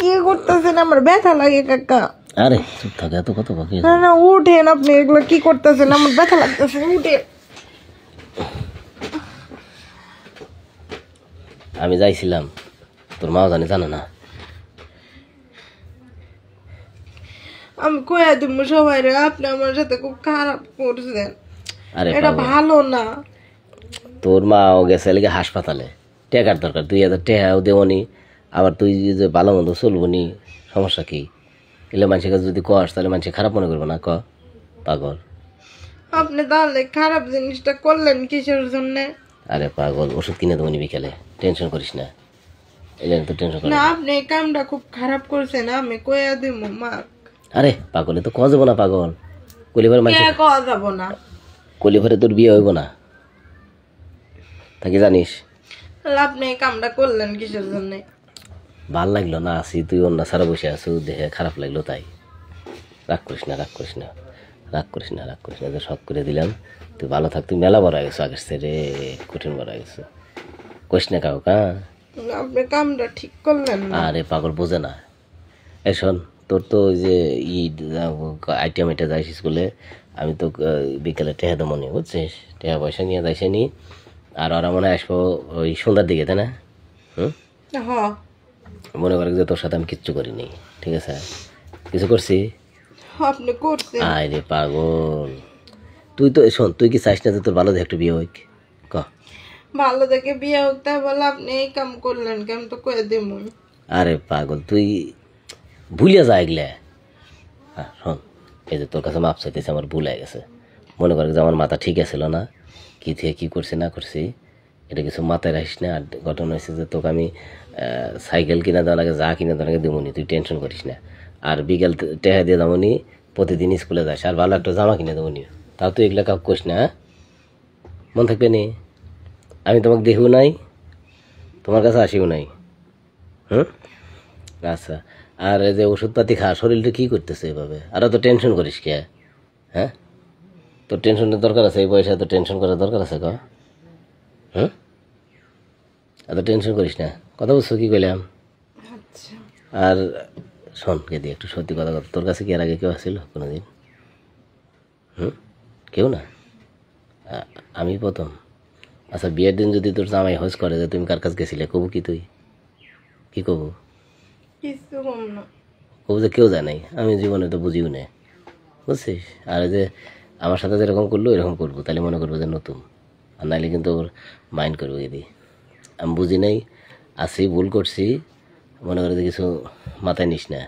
কি করতেছেন? আমার ব্যথা লাগে কাকা। আরে চুপ থাকে, এত কত বাকি না না উঠেন, আপনি এগুলো কি করতেছেন? আমার ব্যথা লাগতেছে, উঠে। আমি যাইছিলাম, তোর মাও জানে না? আমি কয়া দিব সবাই রে, আপনি আমার সাথে খুব খারাপ করছেন। আরে এটা ভালো না। তোর মাও গেছে লেগে হাসপাতালে, টেকার দরকার, 2000 টাকাও দেবনি, আবার তুই যে ভালো মন্দ চলবো নি, সমস্যা কি? এলে মানুষের কাছে যদি কস তাহলে মানুষ খারাপ মনে করবো না? ক পাগল, আপনি তাহলে খারাপ জিনিসটা করলেন কিসের জন্য? আরে পাগল, ওষুধ কিনে দেবো নি বিকেলে, টেনশন করিস না। এলে তো টেনশন করিস না, না। আপনি এই কামটা খুব খারাপ করছেন, আমি কয়া দিব মা। আরে পাগলে তো কয়া যাবো না, পাগল কলিভারে মানুষ, কয়া যাব না। কলিভারে তোর বিয়ে হইব না, তাকে জানিস? আপনি এই কামটা করলেন কিসের জন্য? ভাল লাগলো না, আসি তুই অন্য সারা বসে আছো, দেখে খারাপ লাগলো তাই। রাগ করিস না, রাগ করিস না, রাগ করিস না, রাগ করিস না, যে শখ করে দিলাম, তুই ভালো থাক, তুই মেলা বড় হয়ে গেছো, আগের রে কঠিন বড় হয়ে গেছো, কইস না কাউ কা। আপনি কামটা ঠিক করলেন না। আরে পাগল বোঝে না। এই শোন, তোর তো ওই যে আইটেম এটা যাইস স্কুলে, আমি তো বিকেলে টেহা দেবো নি, বুঝছিস? টেহা পয়সা নিয়ে যাইছে নি, আর ওরা মনে হয় আসবো ওই সন্ধ্যার দিকে, তাই না? হ্যাঁ, মনে করে যে তোর সাথে আমি কিচ্ছু করিনি, ঠিক আছে? কিছু করছি? আপনি করছেন। আয় রে পাগল, তুই তো শোন, তুই কি চাইস না যে তোর ভালো দেখে একটু বিয়ে হইক? ক। ভালো দেখে বিয়ে হোক, তাই বলে আপনি এই কাম করলেন, কেমন তো কয়ে দেব। আরে পাগল, তুই ভুলিয়া যা এগুলা। হ্যাঁ শোন, এই যে তোর কাছে মাপ চাইতেছে, আমার ভুল হয়ে গেছে। মনে করে যে আমার মাথা ঠিক আছিল না, কি থেকে কী করছি না করছি এটা কিছু মাথায় রাখিস না। আর ঘটনা হয়েছে যে তোকে আমি সাইকেল কিনা দেওয়ার আগে, যা কিনা দেওয়ার আগে দেবনি, তুই টেনশন করিস না। আর বিকেল টেহা দিয়ে যাবনি, প্রতিদিন স্কুলে যাস, আর ভালো একটা জামা কিনে দেবনি। তাও তুই এগুলা কাউ করিস না, মন থাকবে নি? আমি তোমাকে দেখিও নাই, তোমার কাছে আসিও নাই। আচ্ছা, আর এই যে ওষুধপাতি খা, শরীরটা কী করতেছে এভাবে? আর তো টেনশন করিস কে? হ্যাঁ, তোর টেনশনের দরকার আছে? এই বয়সে এত টেনশন করার দরকার আছে? ক। এত টেনশন করিস না, কথা বুঝছো কি কইলাম? আচ্ছা। আর শোন কেদি, একটু সত্যি কথা কথা, তোর কাছে কি এর আগে কেউ আসছিল কোনোদিন? কেউ না, আমি প্রথম। আচ্ছা, বিয়ের দিন যদি তোর জামাই হজ করে যে তুমি কার কাছে গেছিলে, কবু কি তুই? কি কবু? কিছু কম না। কবু যে কেউ যায় নাই, আমি জীবনে তো বুঝিও না, বুঝছিস? আর এই যে আমার সাথে যেরকম করলো এরকম করবো, তাহলে মনে করবো যে নতুন, আর নাইলে কিন্তু ওর মাইন্ড করবো। এদি আমি বুঝি নাই, আসি ভুল করছি, মনে করে যে কিছু মাথায় নিস না।